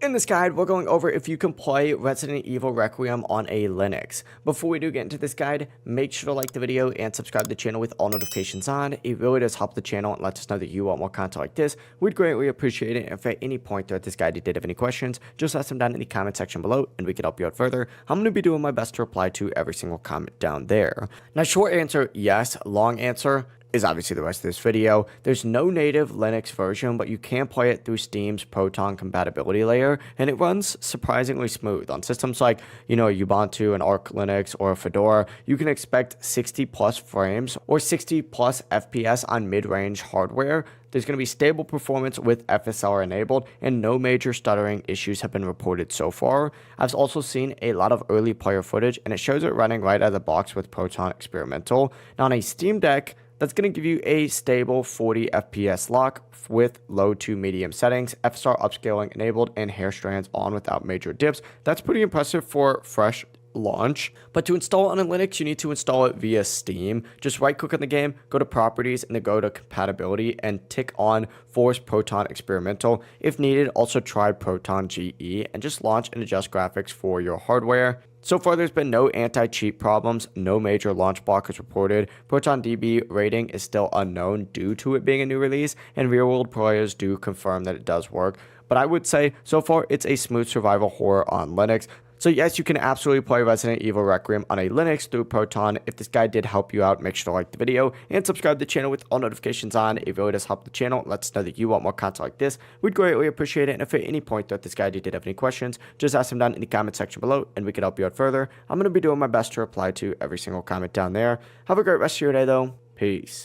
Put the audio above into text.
In this guide, we're going over if you can play Resident Evil Requiem on a Linux. Before we do get into this guide, make sure to like the video and subscribe to the channel with all notifications on. It really does help the channel and lets us know that you want more content like this. We'd greatly appreciate it. If at any point throughout this guide you did have any questions, just ask them down in the comment section below and we can help you out further. I'm going to be doing my best to reply to every single comment down there. Now, short answer, yes. Long answer is obviously the rest of this video. There's no native Linux version, but you can play it through Steam's Proton compatibility layer, and it runs surprisingly smooth. On systems like, Ubuntu and Arch Linux or Fedora, you can expect 60 plus frames or 60 plus FPS on mid-range hardware. There's going to be stable performance with FSR enabled, and no major stuttering issues have been reported so far. I've also seen a lot of early player footage, and it shows it running right out of the box with Proton Experimental. Now, on a Steam Deck, that's going to give you a stable 40 FPS lock with low to medium settings, FSR upscaling enabled, and hair strands on without major dips. That's pretty impressive for fresh launch. But to install it on a Linux, you need to install it via Steam. Just right click on the game, go to properties, and then go to compatibility and tick on force Proton Experimental. If needed, also try Proton GE and just launch and adjust graphics for your hardware. So far, there's been no anti-cheat problems, no major launch blockers reported. Proton DB rating is still unknown due to it being a new release, and real-world players do confirm that it does work. But I would say, so far, it's a smooth survival horror on Linux. So yes, you can absolutely play Resident Evil Requiem on a Linux through Proton. If this guide did help you out, make sure to like the video and subscribe to the channel with all notifications on. It really does help the channel. Let us know that you want more content like this. We'd greatly appreciate it. And if at any point throughout this guide you did have any questions, just ask them down in the comment section below and we can help you out further. I'm going to be doing my best to reply to every single comment down there. Have a great rest of your day though. Peace.